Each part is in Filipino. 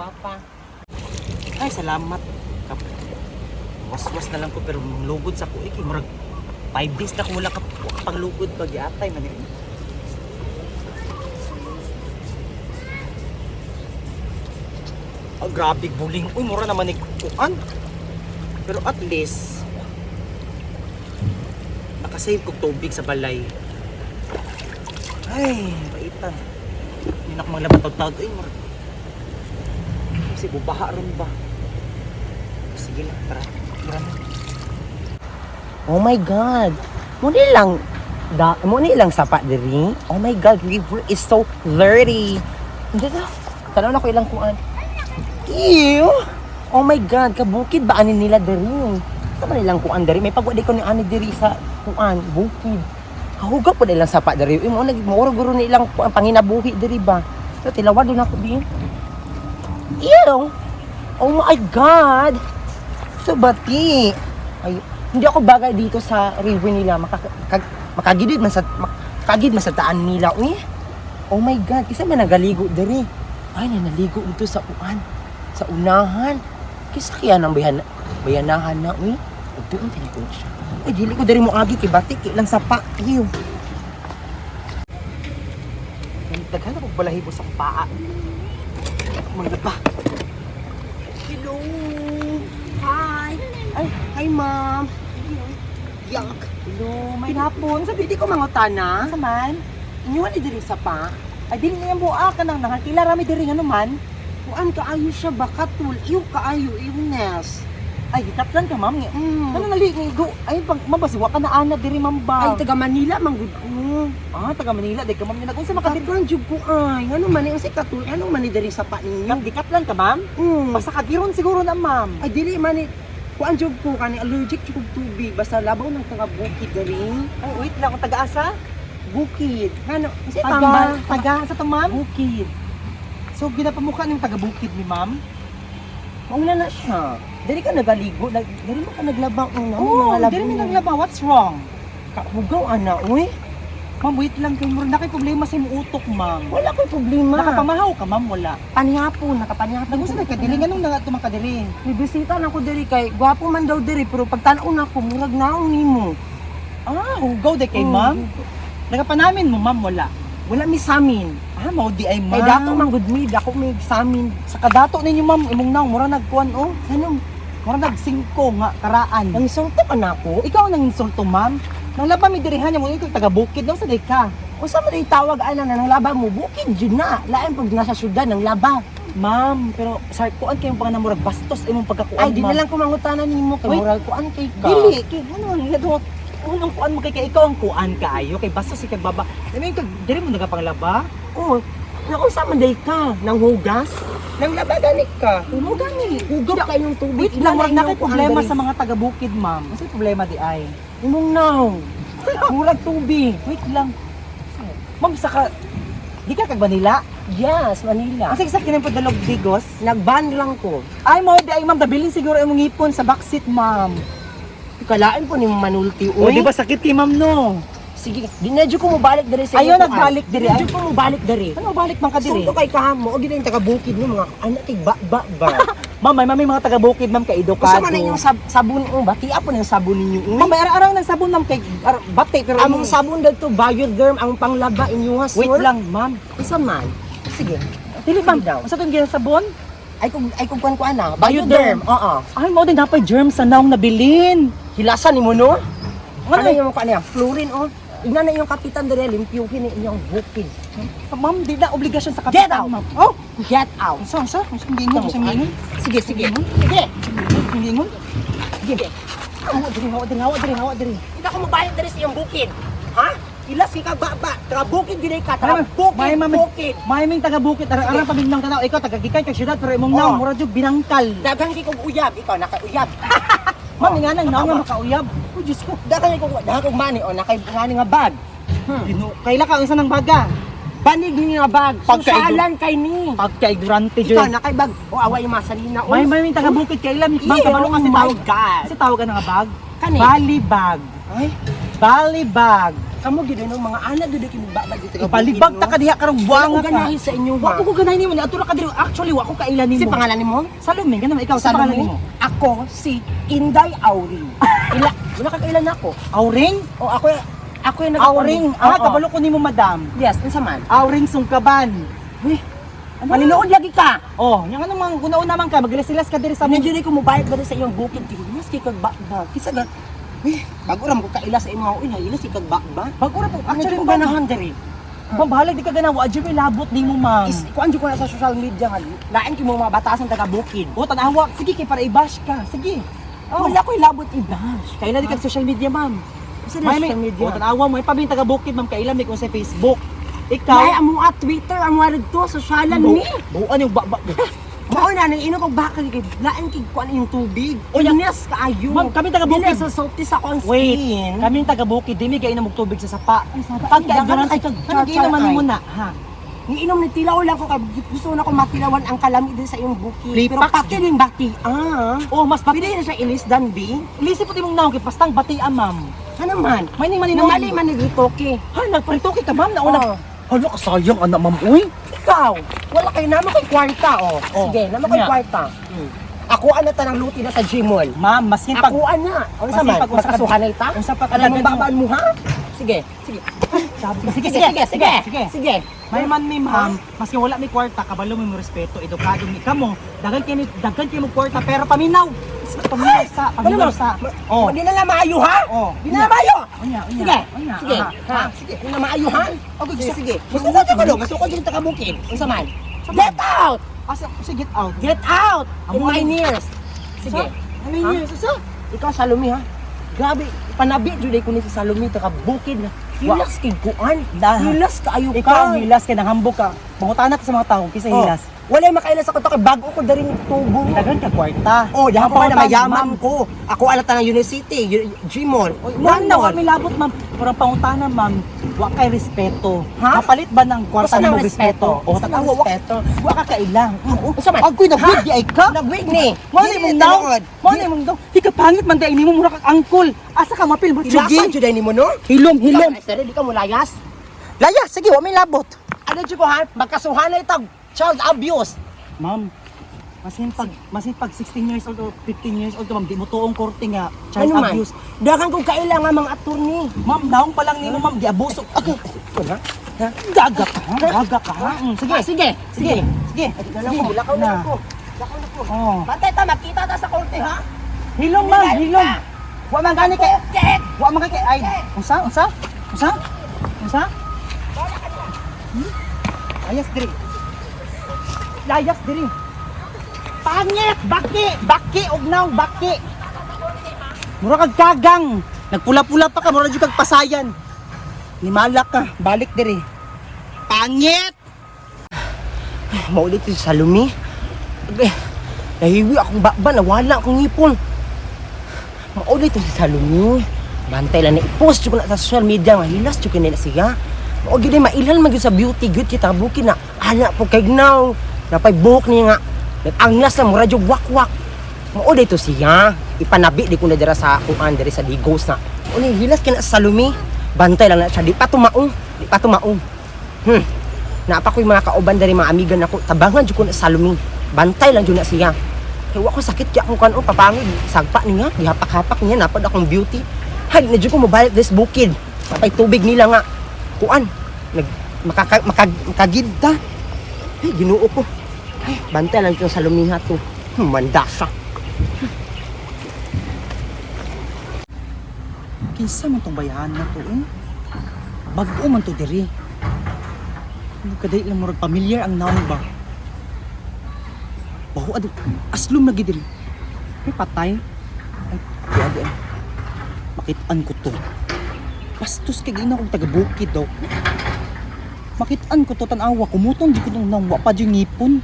gwapa. Ay, salamat. Was-was na lang ko pero lugod sa kuik. Murag 5 days na ko wala ka pang lugod pag yatay man yun. Grabe buling. Uy, mura naman ni kuan. Pero at least nakasave kog tubig sa balay. Ay, baitan. Hindi na ko maglabat-taw-taw. Uy, mura. Kasi bubaha ron ba? Sige lang, tara. Oh my God! Muna lang sapa diri. Oh my God, river is so dirty. Hindi na. Tanaw na ko ilang kuan. Ew! Oh my God, kabukid ba ani nila diri? Sa man ilang kuan diri? May pagwadi ko ni ani diri sa kuan, bukid. Kahuga po nilang sapa diri. Imo nagmuro-guro ni ilang kuan panginabuhi diri ba? So tilawad na ko din. Ew! Oh my God! So bati. Ay, hindi ako bagay dito sa river nila. Makagidid man sa taan nila. Uy. Oh my God, kasi man nagaligo diri. Ay, naligo dito sa uan. Sa unahan. Kisa kaya nang bayanahan na, uy. Ug doon tinipon siya. Ay, dili ko diri mo agi kay batik lang sapa. Iyo. Daghan ako balahibo sa paa. Mga pa. Hello. Hi. Ay, hi ma'am. Yak. Hello, may hapon. Sabi di ko mangutana. Saman? Inyuan ni diri sapa. Ay, dili niya buak ka nang nakakila rami diri nga naman. Kuan kaayo siya bakatul. Iyo kaayo, illness. Ay, gitaplan ka, ma'am. Ano naligo? Ay, mabasiwa ka na ana diri, ma'am ba? Ay, taga Manila, manggod ko. Ah, taga Manila. Di ka, ma'am. Unsa makadiron jud ko ay. Ano man yung si katul? Ano man ni diri sapa ninyo? Ma'am, gitaplan ka, ma'am? Basta kadiron siguro na, ma'am. Ay, dili man ni kuan jud ko kani allergic jud tubig. Basta labaw ng taga bukid diri. Ay, wait lang, taga asa? Bukid. Ano? Taga sa to, ma'am? Bukid. So, ginapamukha ng taga-bukid ni ma'am? Mauna na siya. Dari ka nagaligo. Dari mo ka naglabaw. Oo, dari mo naglabaw. What's wrong? Kahugaw, ana. Uy. Ma'am, wait lang. Na kay problema sa imong utok, ma'am. Wala ko'y problema. Nakapamahaw ka, ma'am? Wala. Panihapon. Nakapanyapon. Nagusa na ka diri. Ganun na tumang ka diri. May bisita na ko diri kay gwapo man daw diri. Pero pagtanaw na ko, murag naong nimo. Ah, hugaw de kay ma'am? Nagapanamin mo, ma'am? Wala. Wala mi samin. Ah, mao di ay ma'am. Kay dato man gud mi, dako mi samin. Sa kadato ninyo ma'am, imong naong mura nagkuan oh. Ano? Mura nag-5 nga karaan. Nang insulto ka na ako? Ikaw nang insulto, ma'am. Nang laba mi dirihan mo ikaw taga bukid daw sa day ka. Unsa man itawag ana nang laba mo bukid jud na. Lain pag nasa syudad nang laba. Ma'am, pero sa kuan kay yung panganamurag bastos imong pagkakuan. Ay, di na lang ko mangutana nimo kay murag kuan kay ka. Dili, kay ano nila do. Unang kuan mo kay ikaw ang kuan kaayo kay basta si kagbaba. Dili ka diri mo nagapanglaba? Oo. Naunsa man day ka nang hugas? Nang laba gani ka. Mo gani. Hugop kay yung tubig. Wait lang, na kay problema sa mga taga-bukid, ma'am. Kasi problema di ay. Imong naw. Murag tubig. Wait lang. Ma'am, saka di ka kag Manila? Yes, Manila. Kasi sa kinang padalog digos, nagban lang ko. Ay mo di ay ma'am, dabilin siguro imong ngipon sa backseat, ma'am. Kalaan po ni manulti. O, di ba sakit kay ma'am, no? Sige, dinedyo ko mo balik diri sa iyo. Ayaw nagbalik diri. Dinedyo ko mo balik diri. Ano balik man ka diri? Sunto kay kahamo, o gina yung taga-bukid mo, mga anak kay ba. Ma'am, may mga taga-bukid, ma'am, kay edukado. Usa man yung sabon, bati apo ng sabon ninyo. Ma'am, may arang ng sabon, ma'am, kay bati. Pero among sabon dito, Bioderm, ang panglaba, inyo ha, sir. Wait lang, ma'am. Isa man. Sige. Dili, ma'am. Usa itong ginasabon? Ay kung kuan na. Bioderm. Oo. Ay, mo din dapat germ sa naong nabilin. Hilasan ni mo, no? Ano yung kuan niya? Fluorine, oh. Ina na yung kapitan dere, limpyuhin inyong bukid. Ma'am, di na obligasyon sa kapitan, ma'am. Oh, get out. Saan? Gingon. Sige. Sige. Gingon. Sige. Hawa diri. Hindi ako mabayad dere sa iyong bukid. Ha? Ilas ka baba. Taga-bukid gini ka. Bukid. May taga-bukid. Arang pabindang tanaw. Ikaw, taga-gikan ka siyudad. Pero imong naong, mura dyan binangkal. Dagang di kong uyab. Ikaw, naka-uyab. Ma'am, nga nang naong nga makauyab. Oh, Diyos ko. Dagang kong mani. O, naka-ngani nga bag. Kaila ka, isa ng baga. Banig ni nga bag. Susalan kay ni. Pagka-ignorante dyan. Ikaw, naka-bag. O, away yung masalina. May taga-bukid. Kaila, bang kabalo kasi tawag ka. Kasi tawag ka na nga bag. Kani? Bali bag. Ay? Bali bag. Kamo gid no mga anak gid kay magbabad dito. Ipalibag ta ka diha karong buwanga ka. Ganahin sa inyo ha. Wa ko ganahin nimo ni adto ka diri. Actually wa ko kailan nimo. Si pangalan nimo? Salome, ganun ikaw sa pangalan nimo. Ako si Inday Auring. Wala ka kailan ako. Auring? O ako yung Auring. Kabalo ko nimo madam. Yes, unsa man? Auring sungkaban. Uy, maninood lagi ka. Oh, yang ano mang una man ka maglasilas ka diri sa Sa medyo ko mobayad ba sa iyong bukid tigil. Mas kay kag ba. Kisa ga. Bago ra mo ko kaila sa imong uy, ila si kag ba. Pag-ura po, Actually actually ko ko ganahan diri. Babalag di ka ganawa, adyo may labot ni mo ma'am. Is kuan ko na sa social media nga. Lain ki mo mga batasan taga bukid. O, tanawa, sige kay para i-bash ka, sige. Wala ko ilabot i-bash. Kailan di ka sa social media ma'am. Sa social media. O, tanawa mo, pabing taga bukid ma'am, kailan may ko sa Facebook. Kaya Ikaw, amo at Twitter, amo red to sosyalan ni. buuan yung Mao na nang ino kog bakal kay lain kay kuan yung tubig. O, Yes kaayo. Ma'am, kami taga bukid. Dili sa salty sa kon Wait, skin. kaming taga bukid, di may kainom og tubig sa sapa. Ay, sapa. Pagka Ay, ignorant ay, ay kag char-char giinuman ay. mo na, ha. Niinom ni tilaw lang ko kay gusto na ko matilawan ang kalamid din sa iyong bukid. Pero Lipax. pati ning bati. Oh, mas Pwede na siya ilis dan bi. Ilisip po timong naong kay pastang batian ma'am. Ano man? May ning maninaw. Namali man ni Ritoke. Ha, nagparito kay ka ma'am na una. Oh. Hala, kasayang anak ma'am, uy. Ikaw, wala kay naman kay kwarta oh. Oh. Sige, naman kay Nya. kwarta. Ako ana tanang luti na sa Gmall. Ma'am, masin pag Ako ana. Ano sa man? Masipag- Magkasuhan na ita? Unsa pa Alam mo kadagan babaan mo ha? Sige. Sige, Sige. Sige. May man mi ma'am, maski wala mi kwarta, kabalo mo respeto, edukado mi kamo. Daghan kay mo kwarta pero paminaw. Paminaw sa. Oh. Di na lang maayo ha? Oh. Di na lang maayo. Unya, Sige. unya. Sige. Ha. Sige. Di na maayo ha? Okay, Sige. Gusto ko ka do, gusto ko dito ka bukid. Unsa man? Get out! Asa sige, get out. Get out! In Amo my ni- ears. Sige. Ano Ha? yun? Susa? Ikaw Salome ha? Grabe, panabi jud ko ni sa Salome taka bukid na. Hilas kay kuan. Hilas kaayo ka. Ikaw hilas kay nanghambog ka. Pangutana ta sa mga tao kisa Oh, hilas. wala makailas ako to kay bago ko dari ng tubo. Daghan ka kwarta. Oh, diha ko na Ma'am, mayaman ma'am. ko. Ako alata ng Unicity, Gmall. Ma'am, na kami labot ma'am. Parang pangutana ma'am, wa kay respeto. Ha? Kapalit ba ng kwarta Basta mo ng respeto? respeto. O Basta ng tanawa, respeto. wa ka kailang. Unsa man? Agoy nagwig di ay ka. Nagwig ni. Mani mong daw. Mani mong daw. Di ka pangit man dai nimo mura kag angkol. Asa ka mapil mo Ilasan jud ay nimo no? Hilom, hilom. Ikaw, Esther, di ka mo layas. Laya, sige, wa may labot. Ano jud ko ha? Magkasuhan na itag child abuse. Ma'am, masin pag 16 years old or 15 years old ka ma'am, di mo tuong korte nga child Ano man? abuse. Dagan kong kailangan mga attorney. Ma'am, naong pa lang nimo ma'am, di abuso. Okay. Ha? Daga ka ha? Daga ka ha? Sige. Sige. Sige. Sige. Lakaw na ako. Lakaw na ako. Oh. Bantay ta, makita ta sa korte ha? Hilom ma'am, hilom. Wa man gani kay Get! wa man kay ay. Unsa? Unsa? Unsa? Unsa? Ayas diri. Layas diri. Pangit, baki og naong baki. Mura kag kagang. Nagpula-pula pa ka, mura jud kag pasayan. Nimala ka, balik diri. Pangit. Maulit si Salome. Nahiwi akong bakba, nawala akong ngipon. Maulit si Salome. Bantay lang na i-post ko na sa social media nga hilas jud nila siya. Mao gyud mailhan man gyud sa beauty good kita bukin na ana po kay gnaw. Napay buhok niya nga. Nag-anglas na mura jud wakwak. Mao dito siya. Ipanabi di ko na dira sa kuan diri sa Digos na. Uni hilas kina sa Salome. Bantay lang na siya di pa tumaong. Di pa tumaong. Napa ko'y mga kauban dari mga amigan nako tabangan jud ko na sa Salome. Bantay lang jud na siya. Kaya wa ko sakit kaya akong kanon papangod sagpa niya gihapak-hapak niya napad akong beauty. Hay na jud ko mobile this bukid. Napay tubig nila nga kuan nag makagidta. Ay Ginoo ko. Ay bantay lang jud sa Salome ha to. Mandasa. Kinsa man tong bayahan na to eh? Bag-o man to diri. Ano kaday lang murag familiar ang naong ba? Baho adi aslom na gid diri. Ay patay. Ay adi. Makitaan ko to. Bastos kay gina kong taga-bukid daw. Makitaan ko to tanawa kumutong di ko nang nawa pa di ngipon.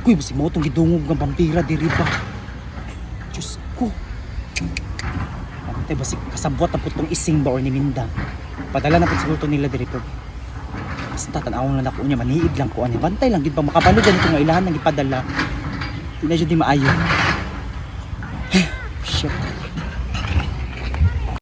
Kuy basi mo tong gidungog nga vampira diri ba? Diyos ko. Tay basi kasabwat na putong ising ba or ni Minda. Padala na pud siguro to nila diri po. Basta tan-awon na nako niya maniid lang ko anya. Bantay lang gid pa makabalo ganito nga ilahan nang ipadala. Di na jud di maayo.